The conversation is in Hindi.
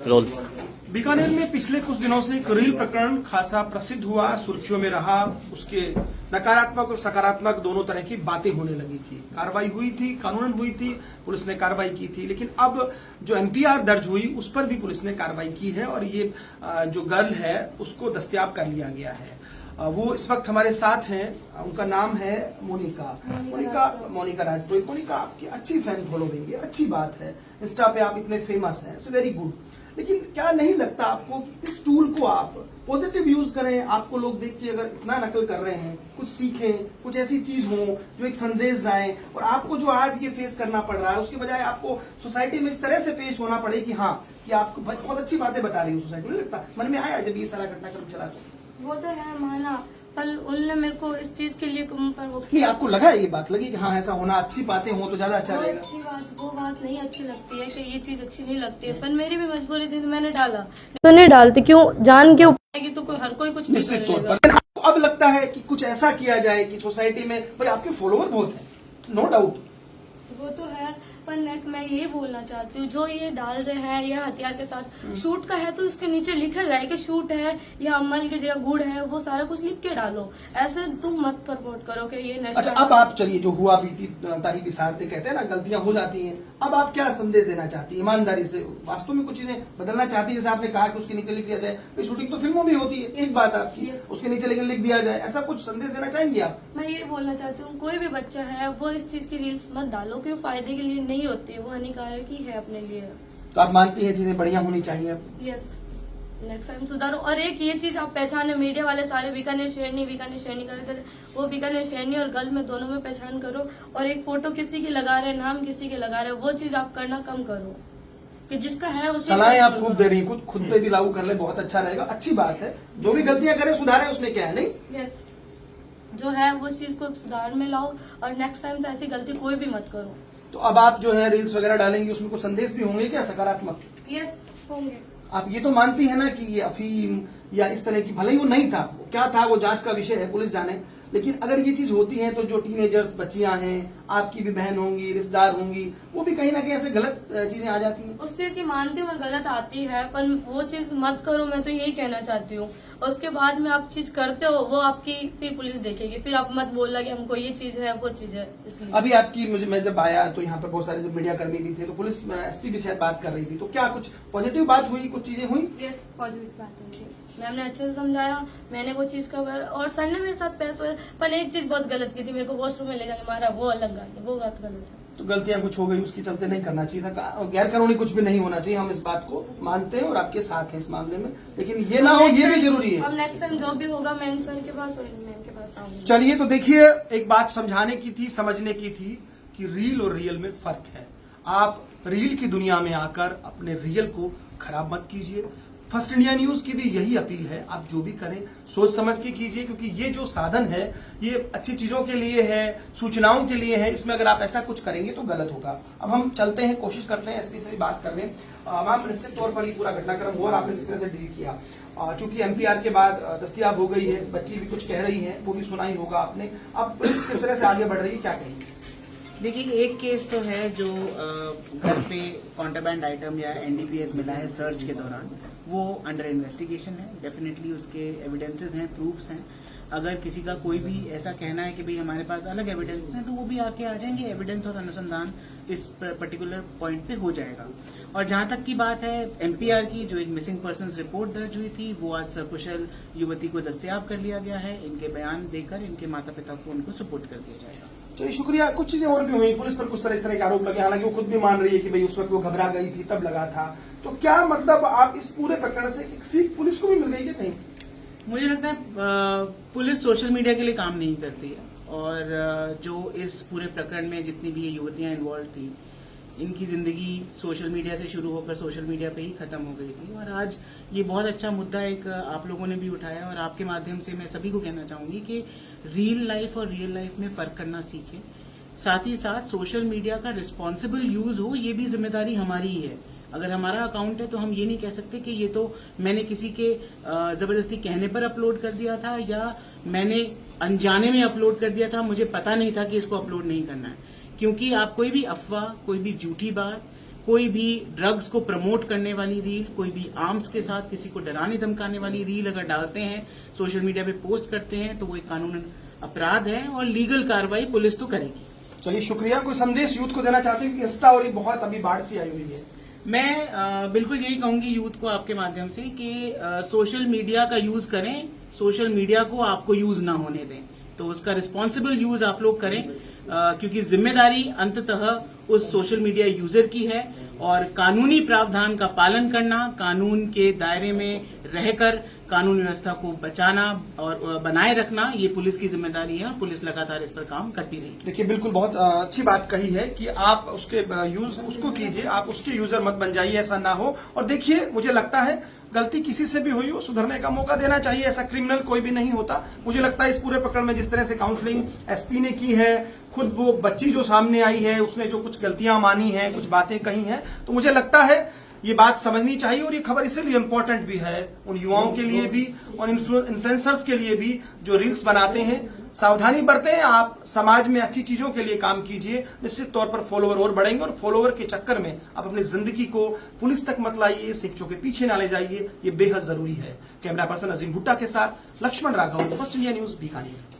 रोल। बीकानेर में पिछले कुछ दिनों से एक रील प्रकरण खासा प्रसिद्ध हुआ, सुर्खियों में रहा। उसके नकारात्मक और सकारात्मक दोनों तरह की बातें होने लगी थी। कार्रवाई हुई थी, कानूनन हुई थी, पुलिस ने कार्रवाई की थी। लेकिन अब जो एमपीआर दर्ज हुई उस पर भी पुलिस ने कार्रवाई की है और ये जो गर्ल है उसको दस्तयाब कर लिया गया है। वो इस वक्त हमारे साथ हैं। उनका नाम है मोनिका राजपुरोहित। मोनिका, आपकी अच्छी फैन फॉलोइंग है, अच्छी बात है, इंस्टा पे आप इतने फेमस हैं, इट्स वेरी गुड। लेकिन क्या नहीं लगता आपको कि इस टूल को आप पॉजिटिव यूज करें? आपको लोग देख के अगर इतना नकल कर रहे हैं, कुछ सीखें, कुछ ऐसी चीज हो जो एक संदेश जाए, और आपको जो आज ये फेस करना पड़ रहा है उसके बजाय आपको सोसाइटी में इस तरह से पेश होना पड़े कि हाँ, कि आपको बहुत अच्छी बातें बता रही हो सोसाइटी में। लगता मन में आया जब ये सारा घटनाक्रम चला? तो वो तो है माना, पर उनने मेरे को इस चीज के लिए नहीं, आपको लगा ये बात लगी कि हाँ ऐसा होना, अच्छी बातें हो तो ज्यादा अच्छा रहेगा? अच्छी बात, वो बात नहीं अच्छी लगती है कि ये चीज अच्छी नहीं लगती है, पर मेरी भी मजबूरी थी तो मैंने डाला। तो नहीं डालती, क्यों जान के ऊपर तो कोई हर कोई कुछ भी निश्चित कर तौर लेगा। पर आपको अब लगता है कि कुछ ऐसा किया जाए कि सोसाइटी में, भाई आपके फॉलोअर बहुत हैं, नो डाउट, वो तो है, पर मैं ये बोलना चाहती हूँ जो ये डाल रहे हैं ये हथियार के साथ शूट का है तो इसके नीचे लिखा जाए कि शूट है या अमल की जगह गुड़ है, वो सारा कुछ लिख के डालो। ऐसे तुम मत प्रमोट करो कि ये नशा। अच्छा, अब आप चलिए, जो हुआ बीती ताही विसारते कहते हैं ना, गलतियां हो जाती हैं। अब आप क्या संदेश देना चाहती है ईमानदारी से? वास्तव में कुछ चीजें बदलना चाहती है? जैसे आपने कहा कि उसके नीचे लिख दिया जाए, भाई शूटिंग तो फिल्मों में होती है, एक बात आपकी, उसके नीचे लेकिन लिख दिया जाए, ऐसा कुछ संदेश देना चाहेंगे आप? मैं ये बोलना चाहती हूँ कोई भी बच्चा है वो इस चीज की रील्स मत डालो, क्योंकि फायदे के लिए नहीं होती, वो हानिकारक ही है अपने लिए। तो आप मानती हैं चीजें बढ़िया होनी चाहिए? यस, नेक्स्ट टाइम सुधारो। और एक ये चीज आप पहचाने, मीडिया वाले सारे बीकानेर शेरनी करते थे, वो बीकानेर शेरनी और गर्ल में दोनों में पहचान करो। और एक फोटो किसी की लगा रहे, नाम किसी के लगा रहे, वो चीज आप करना कम करो कि जिसका है उसी सलाहें आप खूब दे रही, खुद पे भी लागू कर ले, बहुत अच्छा रहेगा, अच्छी बात है। जो भी गलतियां करें सुधारें, उसमें क्या है? नहीं, यस, जो है वो चीज को सुधार में लाओ और नेक्स्ट टाइम से ऐसी गलती कोई भी मत करो। तो अब आप जो है रील्स वगैरह डालेंगे, उसमें कुछ संदेश भी होंगे क्या सकारात्मक? यस, होंगे। आप ये तो मानती है ना कि ये अफीम या इस तरह की, भले ही वो नहीं था, वो क्या था वो जांच का विषय है, पुलिस जाने, लेकिन अगर ये चीज होती है तो जो टीनेजर्स बच्चियां हैं, आपकी भी बहन होंगी, रिश्तेदार होंगी, वो भी कहीं ना कहीं ऐसे गलत चीजें आ जाती हैं। उस चीज की मानती हूँ मैं गलत आती है, पर वो चीज मत करो, मैं तो यही कहना चाहती हूँ। और उसके बाद में आप चीज करते हो वो आपकी फिर पुलिस देखेगी, फिर आप मत बोलना कि हमको ये चीज है वो चीज है। इसलिए अभी आपकी मैं जब आया तो यहाँ पर बहुत सारे जब मीडिया कर्मी भी थे, तो पुलिस एसपी भी शायद बात कर रही थी, तो क्या कुछ पॉजिटिव बात हुई, कुछ चीजें हुई? यस, पॉजिटिव बात हुई थी, मैम ने अच्छे से समझाया, मैंने वो चीज का, और सर ने मेरे साथ पैसे, पर एक चीज बहुत गलत की थी, मेरे को वॉशरूम में ले जाके मारा, वो अलग बात है, वो बात गलत है। तो गलतियां कुछ हो गई, उसके चलते नहीं करना चाहिए था, गैर कानूनी कुछ भी नहीं होना चाहिए, हम इस बात को मानते हैं और आपके साथ हैं इस मामले में, लेकिन ये ना हो ये भी जरूरी है। अब नेक्स्ट टाइम जो भी होगा मैं सर के पास और मैम के पास आऊंगी। चलिए, तो देखिए, एक बात समझाने की थी, समझने की थी कि रील और रियल में फर्क है। आप रील की दुनिया में आकर अपने रियल को खराब मत कीजिए। फर्स्ट इंडिया न्यूज की भी यही अपील है, आप जो भी करें सोच समझ के कीजिए, क्योंकि ये जो साधन है ये अच्छी चीजों के लिए है, सूचनाओं के लिए है, इसमें अगर आप ऐसा कुछ करेंगे तो गलत होगा। अब हम चलते हैं, कोशिश करते हैं एसपी से भी बात कर लें। मैम, निश्चित तौर पर ये पूरा घटनाक्रम हुआ और आपने किस तरह से डील किया, चूंकि एमपीआर के बाद दस्तयाब हो गई है, बच्ची भी कुछ कह रही है, वो भी सुना ही होगा आपने, अब पुलिस किस तरह से आगे बढ़ रही है, क्या कहेंगे? देखिए, एक केस तो है जो घर पे कॉन्ट्राबैंड आइटम या एनडीपीएस मिला है सर्च के दौरान, वो अंडर इन्वेस्टिगेशन है। डेफिनेटली उसके एविडेंसेस हैं, प्रूफ्स हैं। अगर किसी का कोई भी ऐसा कहना है कि भाई हमारे पास अलग एविडेंस हैं, तो वो भी आके आ जाएंगे, एविडेंस और अनुसंधान इस पर्टिकुलर पॉइंट पे हो जाएगा। और जहां तक की बात है एमपीआर की, जो एक मिसिंग पर्सन्स रिपोर्ट दर्ज हुई थी, वो आज सकुशल युवती को दस्तयाब कर लिया गया है। इनके बयान देकर इनके माता पिता को उनको सुपुर्द कर दिया जाएगा। चलिए, शुक्रिया। कुछ चीजें और भी हुई, पुलिस पर कुछ इस तरह के आरोप लगे, हालांकि वो खुद भी मान रही है कि भाई उस वक्त वो घबरा गई थी तब लगा था, तो क्या मतलब आप इस पूरे प्रकरण से एक सीख पुलिस को भी मिल गई क्या कहीं? मुझे लगता है पुलिस सोशल मीडिया के लिए काम नहीं करती है, और जो इस पूरे प्रकरण में जितनी भी ये युवतियां इन्वॉल्व थी, इनकी जिंदगी सोशल मीडिया से शुरू होकर सोशल मीडिया पे ही खत्म हो गई थी। और आज ये बहुत अच्छा मुद्दा एक आप लोगों ने भी उठाया, और आपके माध्यम से मैं सभी को कहना चाहूंगी कि रियल लाइफ और रियल लाइफ में फर्क करना सीखें। साथ ही साथ सोशल मीडिया का रिस्पॉन्सिबल यूज हो, ये भी जिम्मेदारी हमारी ही है। अगर हमारा अकाउंट है तो हम ये नहीं कह सकते कि ये तो मैंने किसी के जबरदस्ती कहने पर अपलोड कर दिया था, या मैंने अनजाने में अपलोड कर दिया था, मुझे पता नहीं था कि इसको अपलोड नहीं करना है। क्योंकि आप कोई भी अफवाह, कोई भी झूठी बात, कोई भी ड्रग्स को प्रमोट करने वाली रील, कोई भी आर्म्स के साथ किसी को डराने धमकाने वाली रील अगर डालते हैं, सोशल मीडिया पे पोस्ट करते हैं, तो वो एक कानूनन अपराध है और लीगल कार्रवाई पुलिस तो करेगी। चलिए शुक्रिया। कोई संदेश यूथ को देना चाहते हैं कि इंस्टा और ये बहुत अभी बाढ़ सी आई हुई है? मैं बिल्कुल यही कहूंगी यूथ को आपके माध्यम से कि सोशल मीडिया का यूज करें, सोशल मीडिया को आपको यूज ना होने दें, तो उसका रिस्पॉन्सिबल यूज आप लोग करें, क्योंकि जिम्मेदारी अंततः उस सोशल मीडिया यूजर की है और कानूनी प्रावधान का पालन करना, कानून के दायरे में रहकर कानून व्यवस्था को बचाना और बनाए रखना, ये पुलिस की जिम्मेदारी है और पुलिस लगातार इस पर काम करती रहेगी। देखिए बिल्कुल बहुत अच्छी बात कही है कि आप उसके यूज उसको कीजिए, आप उसके यूजर मत बन जाइए, ऐसा ना हो। और देखिए मुझे लगता है गलती किसी से भी हुई हो, सुधरने का मौका देना चाहिए, ऐसा क्रिमिनल कोई भी नहीं होता। मुझे लगता है इस पूरे प्रकरण में जिस तरह से काउंसलिंग एसपी ने की है, खुद वो बच्ची जो सामने आई है उसने जो कुछ गलतियां मानी हैं, कुछ बातें कही हैं, तो मुझे लगता है ये बात समझनी चाहिए। और ये खबर इसलिए इंपॉर्टेंट भी है उन युवाओं के लिए भी और इन्फ्लुएंसर्स के लिए भी जो रील्स बनाते हैं। सावधानी बरतें, आप समाज में अच्छी चीजों के लिए काम कीजिए, निश्चित तौर पर फॉलोवर और बढ़ेंगे और फॉलोवर के चक्कर में आप अपनी जिंदगी को पुलिस तक मत लाइए, शिक्षकों के पीछे ना ले जाइए, ये बेहद जरूरी है। कैमरा पर्सन अजीम भुट्टा के साथ Lakshman Raghav, first India news, Bikaner.